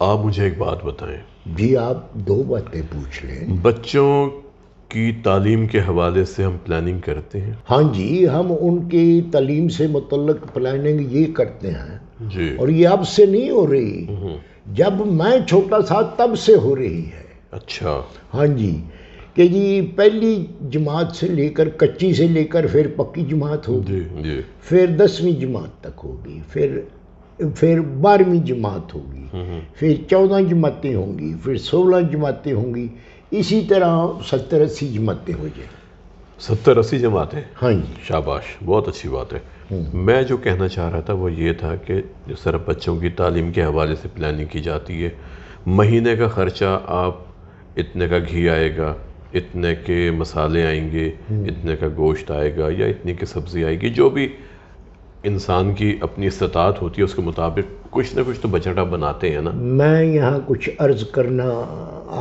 آپ مجھے ایک بات بتائیں. جی آپ دو باتیں پوچھ لیں. بچوں کی تعلیم کے حوالے سے ہم پلاننگ کرتے ہیں. ہاں جی، ہم ان کی تعلیم سے متعلق پلاننگ یہ کرتے ہیں. جی. اور یہ اب سے نہیں ہو رہی، جب میں چھوٹا تھا تب سے ہو رہی ہے. اچھا. ہاں جی، کہ جی پہلی جماعت سے لے کر کچی سے لے کر پھر پکی جماعت ہوگی. جی جی. پھر 10ویں جماعت تک ہوگی، پھر 12ویں جماعت ہوگی، پھر 14 جماعتیں ہوں گی، پھر 16 جماعتیں ہوں گی. اسی طرح 70-80 جماعتیں ہو جائیں. 70-80 جماعتیں؟ ہاں جی. شاباش، بہت اچھی بات ہے. میں جو کہنا چاہ رہا تھا وہ یہ تھا کہ جس طرح بچوں کی تعلیم کے حوالے سے پلاننگ کی جاتی ہے، مہینے کا خرچہ آپ اتنے کا گھی آئے گا، اتنے کے مسالے آئیں گے، اتنے کا گوشت آئے گا، یا اتنے کی سبزی آئے گی، جو بھی انسان کی اپنی استطاعت ہوتی ہے اس کے مطابق کچھ نہ کچھ تو بجٹ آپ بناتے ہیں نا. میں یہاں کچھ عرض کرنا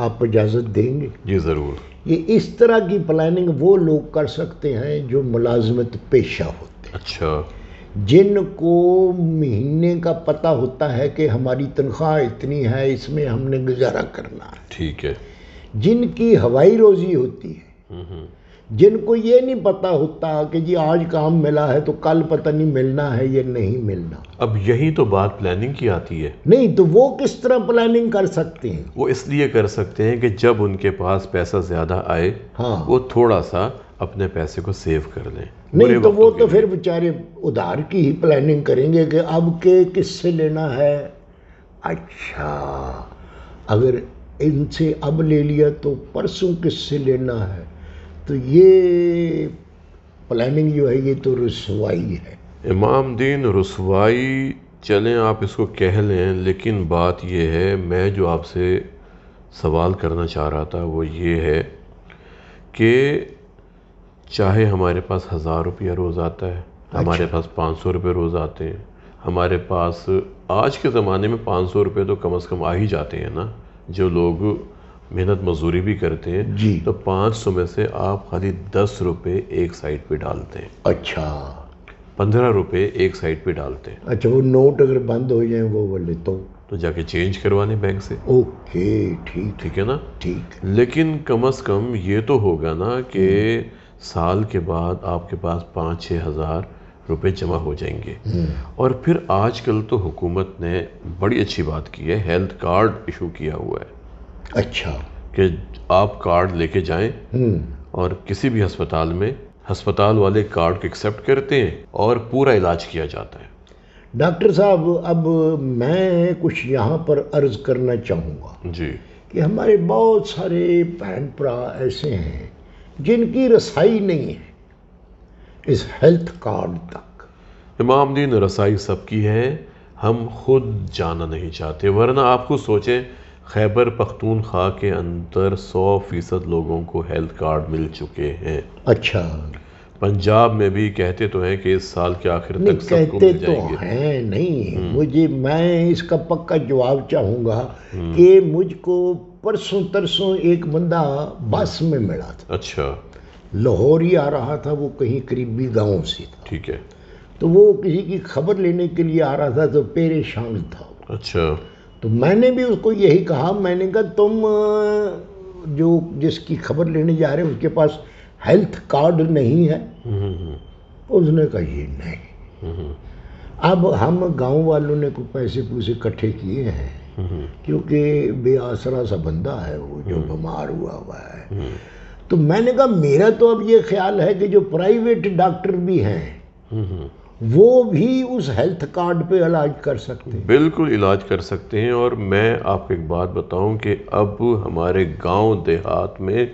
آپ اجازت دیں گے؟ جی ضرور. یہ اس طرح کی پلاننگ وہ لوگ کر سکتے ہیں جو ملازمت پیشہ ہوتے ہیں. اچھا. جن کو مہینے کا پتہ ہوتا ہے کہ ہماری تنخواہ اتنی ہے، اس میں ہم نے گزارا کرنا ہے. ٹھیک ہے. جن کی ہوائی روزی ہوتی ہے، جن کو یہ نہیں پتہ ہوتا کہ جی آج کام ملا ہے تو کل پتہ نہیں ملنا ہے یا نہیں ملنا. اب یہی تو بات پلاننگ کی آتی ہے. نہیں تو وہ کس طرح پلاننگ کر سکتے ہیں؟ وہ اس لیے کر سکتے ہیں کہ جب ان کے پاس پیسہ زیادہ آئے ہاں، وہ تھوڑا سا اپنے پیسے کو سیو کر لیں. نہیں تو وہ تو پھر بیچارے ادھار کی ہی پلاننگ کریں گے کہ اب کے کس سے لینا ہے. اچھا، اگر ان سے اب لے لیا تو پرسوں کس سے لینا ہے. تو یہ پلاننگ جو ہے یہ تو رسوائی ہے. امام دین رسوائی چلیں آپ اس کو کہہ لیں، لیکن بات یہ ہے، میں جو آپ سے سوال کرنا چاہ رہا تھا وہ یہ ہے کہ چاہے ہمارے پاس 1000 روپیہ روز آتا ہے، ہمارے پاس 500 روپے روز آتے ہیں، ہمارے پاس آج کے زمانے میں 500 روپے تو کم از کم آ ہی جاتے ہیں نا. جو لوگ محنت مزدوری بھی کرتے ہیں جی، تو 500 میں سے آپ خالی 10 روپے ایک سائڈ پہ ڈالتے ہیں. اچھا، 15 روپے ایک سائڈ پہ ڈالتے ہیں. اچھا، وہ نوٹ اگر بند ہو جائیں وہ والے تو جا کے چینج کروانے بینک سے. اوکے، ٹھیک ہے نا. ٹھیک. لیکن کم از کم یہ تو ہوگا نا کہ سال کے بعد آپ کے پاس 5-6 ہزار روپے جمع ہو جائیں گے. اور پھر آج کل تو حکومت نے بڑی اچھی بات کی ہے، ہیلتھ کارڈ ایشو کیا ہوا ہے. اچھا، کہ آپ کارڈ لے کے جائیں اور کسی بھی ہسپتال میں ہسپتال والے کارڈ کو ایکسیپٹ کرتے ہیں اور پورا علاج کیا جاتا ہے. ڈاکٹر صاحب اب میں کچھ یہاں پر عرض کرنا چاہوں گا. جی. کہ ہمارے بہت سارے بہن بھرا ایسے ہیں جن کی رسائی نہیں ہے اس ہیلتھ کارڈ تک. امام دین رسائی سب کی ہے، ہم خود جانا نہیں چاہتے. ورنہ آپ خود سوچیں، خیبر پختونخوا کے اندر 100% لوگوں کو ہیلتھ کارڈ مل چکے ہیں. اچھا. پنجاب میں بھی کہتے تو ہیں کہ اس سال کے آخر تک سب کو مل جائیں گے. کہتے تو ہیں نہیں، میں اس کا پکا جواب چاہوں گا کہ مجھ کو پرسوں ترسوں ایک بندہ بس میں ملا تھا. اچھا. لاہور ہی آ رہا تھا، وہ کہیں قریبی گاؤں سے تھا. ٹھیک ہے. تو وہ کسی کی خبر لینے کے لیے آ رہا تھا تو پریشان تھا. اچھا. تو میں نے بھی اس کو یہی کہا، میں نے کہا تم جو جس کی خبر لینے جا رہے ہیں اس کے پاس ہیلتھ کارڈ نہیں ہے؟ اس نے کہا یہ نہیں. اب ہم گاؤں والوں نے کوئی پیسے پوسے اکٹھے کیے ہیں کیونکہ بے آسرا سا بندہ ہے وہ جو بیمار ہوا ہے. تو میں نے کہا میرا تو اب یہ خیال ہے کہ جو پرائیویٹ ڈاکٹر بھی ہیں وہ بھی اس ہیلتھ کارڈ پہ علاج کر سکتے ہیں. بالکل علاج کر سکتے ہیں. اور میں آپ کو ایک بات بتاؤں کہ اب ہمارے گاؤں دیہات میں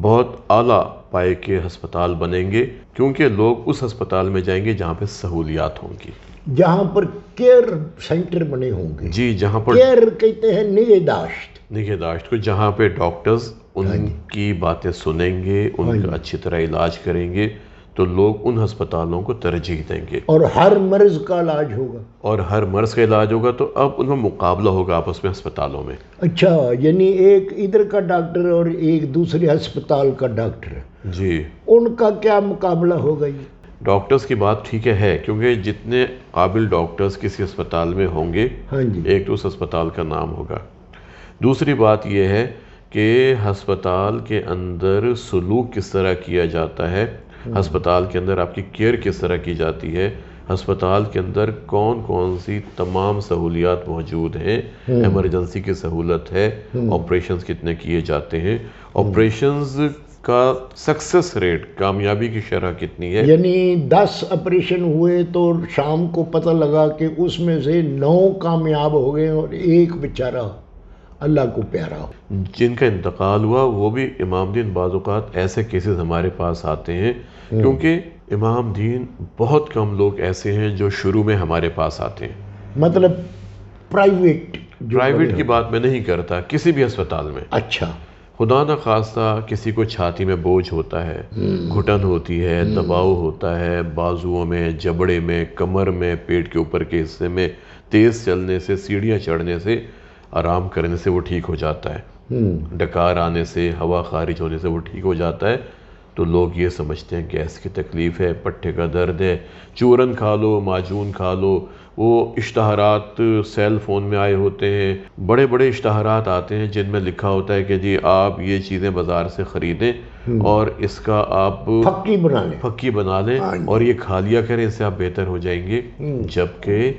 بہت اعلیٰ پائے کے ہسپتال بنیں گے، کیونکہ لوگ اس ہسپتال میں جائیں گے جہاں پہ سہولیات ہوں گی، جہاں پر کیئر سینٹر بنے ہوں گے. جی، جہاں پر کیئر کہتے ہیں نگہداشت کو، جہاں پہ ڈاکٹرز ان کی باتیں سنیں گے، ان کا اچھی طرح علاج کریں گے، تو لوگ ان ہسپتالوں کو ترجیح دیں گے. اور ہر مرض کا علاج ہوگا. اور ہر مرض کا علاج ہوگا تو اب ان میں مقابلہ ہوگا آپس میں ہسپتالوں میں. اچھا، یعنی ایک ادھر کا ڈاکٹر اور ایک دوسرے ہسپتال کا ڈاکٹر، جی، ان کا کیا مقابلہ ہوگا؟ ڈاکٹرز کی بات ٹھیک ہے کیونکہ جتنے قابل ڈاکٹرز کسی اسپتال میں ہوں گے ہاں جی، ایک تو اس اسپتال کا نام ہوگا. دوسری بات یہ ہے کہ ہسپتال کے اندر سلوک کس طرح کیا جاتا ہے، ہسپتال کے اندر آپ کی کیئر کس طرح کی جاتی ہے، ہسپتال کے اندر کون کون سی تمام سہولیات موجود ہیں، ایمرجنسی کی سہولت ہے، آپریشنز کتنے کیے جاتے ہیں، آپریشنز کا سکسس ریٹ، کامیابی کی شرح کتنی ہے. یعنی 10 آپریشن ہوئے تو شام کو پتہ لگا کہ اس میں سے 9 کامیاب ہو گئے اور ایک بیچارہ اللہ کو پیارا ہو. جن کا انتقال ہوا وہ بھی امام دین بعض اوقات ایسے کیسز ہمارے پاس آتے ہیں کیونکہ امام دین بہت کم لوگ ایسے ہیں جو شروع میں ہمارے پاس آتے ہیں. مطلب پرائیویٹ کی بات میں نہیں کرتا، کسی بھی ہسپتال میں. اچھا، خدا نہ خواستہ کسی کو چھاتی میں بوجھ ہوتا ہے، گھٹن ہوتی ہے، دباؤ ہوتا ہے، بازوؤں میں، جبڑے میں، کمر میں، پیٹ کے اوپر کے حصے میں، تیز چلنے سے، سیڑھیاں چڑھنے سے، آرام کرنے سے وہ ٹھیک ہو جاتا ہے، ڈکار آنے سے، ہوا خارج ہونے سے وہ ٹھیک ہو جاتا ہے. تو لوگ یہ سمجھتے ہیں گیس کی تکلیف ہے، پٹھے کا درد ہے، چورن کھا لو، معجون کھا لو. وہ اشتہارات سیل فون میں آئے ہوتے ہیں، بڑے بڑے اشتہارات آتے ہیں جن میں لکھا ہوتا ہے کہ جی آپ یہ چیزیں بازار سے خریدیں اور اس کا آپ پھکی بنا لیں اور یہ کھا لیا کریں، اس سے آپ بہتر ہو جائیں گے. جبکہ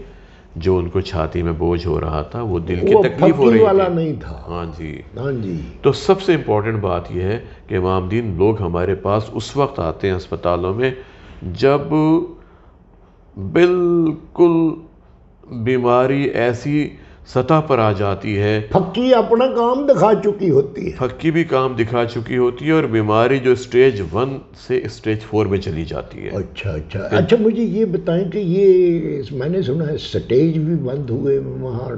جو ان کو چھاتی میں بوجھ ہو رہا تھا وہ دل کی تکلیف ہو رہی والا نہیں تھا. ہاں جی، ہاں جی. تو سب سے امپورٹنٹ بات یہ ہے کہ امام دین لوگ ہمارے پاس اس وقت آتے ہیں اسپتالوں میں جب بالکل بیماری ایسی سطح پر آ جاتی ہے، پھکی اپنا کام دکھا چکی ہوتی ہے، پھکی بھی کام دکھا چکی ہوتی ہے اور بیماری جو سٹیج 1 سے سٹیج 4 میں چلی جاتی ہے. اچھا مجھے یہ بتائیں کہ یہ میں نے سنا ہے سٹیج بھی بند ہوئے، وہاں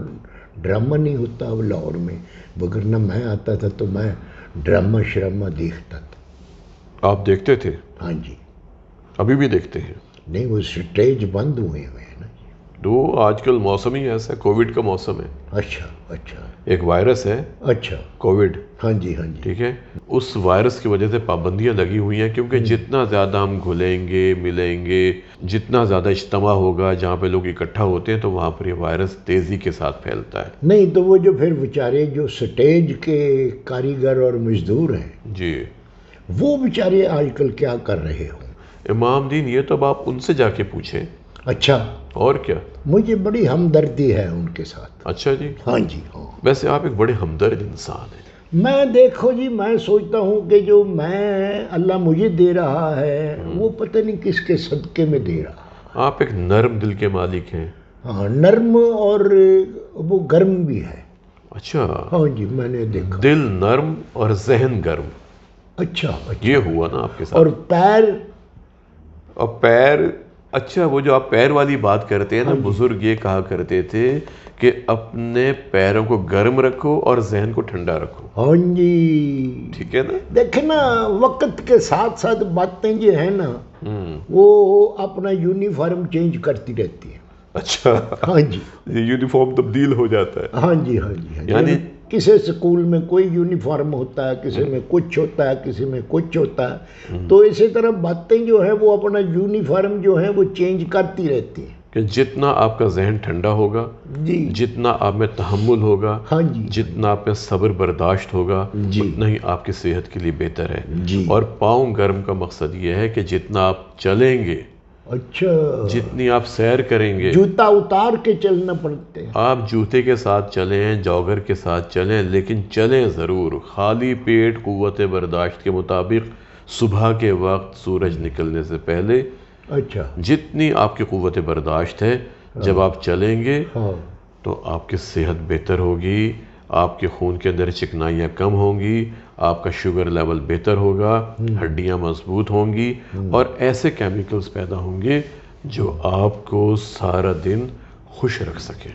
ڈرامہ نہیں ہوتا اب لاہور میں، وگرنہ میں آتا تھا تو میں ڈرامہ شرامہ دیکھتا تھا. آپ دیکھتے تھے؟ ہاں جی. ابھی بھی دیکھتے ہیں؟ نہیں، وہ سٹیج بند ہوئے ہیں نا. تو آج کل موسم ہی ایسا ہے، کووڈ کا موسم ہے. اچھا. ایک وائرس ہے، اچھا، کووڈ. ہاں جی. ٹھیک ہے، اس وائرس کی وجہ سے پابندیاں لگی ہوئی ہیں کیونکہ جتنا زیادہ ہم گھلیں گے، ملیں گے، جتنا زیادہ اجتماع ہوگا جہاں پہ لوگ اکٹھا ہوتے ہیں تو وہاں پر یہ وائرس تیزی کے ساتھ پھیلتا ہے. نہیں تو وہ جو پھر بیچارے جو سٹیج کے کاریگر اور مزدور ہیں جی، وہ بیچارے آج کل کیا کر رہے ہوں؟ امام دین یہ تو اب آپ ان سے جا کے پوچھیں. اچھا، اور کیا، مجھے بڑی ہمدردی ہے ان کے ساتھ. اچھا جی. ہاں جی. ویسے آپ ایک بڑے ہمدرد انسان ہیں. میں دیکھو جی، میں سوچتا ہوں کہ جو میں اللہ مجھے دے رہا ہے وہ پتہ نہیں کس کے صدقے میں دے رہا. آپ ایک نرم دل کے مالک ہیں. ہاں، نرم اور وہ گرم بھی ہے. اچھا. ہاں جی، میں نے دیکھا. دل نرم اور ذہن گرم. اچھا. یہ ہوا نا آپ کے ساتھ. اور پیر اچھا، وہ جو آپ پیر والی بات کرتے ہیں نا، بزرگ یہ کہا کرتے تھے کہ اپنے پیروں کو گرم رکھو اور ذہن کو ٹھنڈا رکھو. ہاں جی. ٹھیک ہے نا. دیکھیں نا، وقت کے ساتھ ساتھ باتیں جو ہیں نا وہ اپنا یونیفارم چینج کرتی رہتی ہیں. اچھا. ہاں جی. یونیفارم تبدیل ہو جاتا ہے. ہاں جی. یعنی کسی اسکول میں کوئی یونیفارم ہوتا ہے، کسی میں کچھ ہوتا ہے، کسی میں کچھ ہوتا ہے. تو اسی طرح باتیں جو ہیں وہ اپنا یونیفارم جو ہے وہ چینج کرتی رہتی ہیں. کہ جتنا آپ کا ذہن ٹھنڈا ہوگا جی، جتنا آپ میں تحمل ہوگا، ہاں جی، جتنا آپ میں صبر برداشت ہوگا، جی، اتنا ہی آپ کی صحت کے لیے بہتر ہے. جی. اور پاؤں گرم کا مقصد یہ ہے کہ جتنا آپ چلیں گے، اچھا، جتنی آپ سیر کریں گے، جوتا اتار کے چلنا پڑتے ہیں. آپ جوتے کے ساتھ چلیں، جاگر کے ساتھ چلیں، لیکن چلیں ضرور خالی پیٹ، قوت برداشت کے مطابق، صبح کے وقت سورج نکلنے سے پہلے. اچھا. جتنی آپ کی قوت برداشت ہے جب آپ چلیں گے ہاں. تو آپ کی صحت بہتر ہوگی، آپ کے خون کے اندر چکنائیاں کم ہوں گی، آپ کا شوگر لیول بہتر ہوگا، ہڈیاں مضبوط ہوں گی اور ایسے کیمیکلز پیدا ہوں گے جو آپ کو سارا دن خوش رکھ سکیں.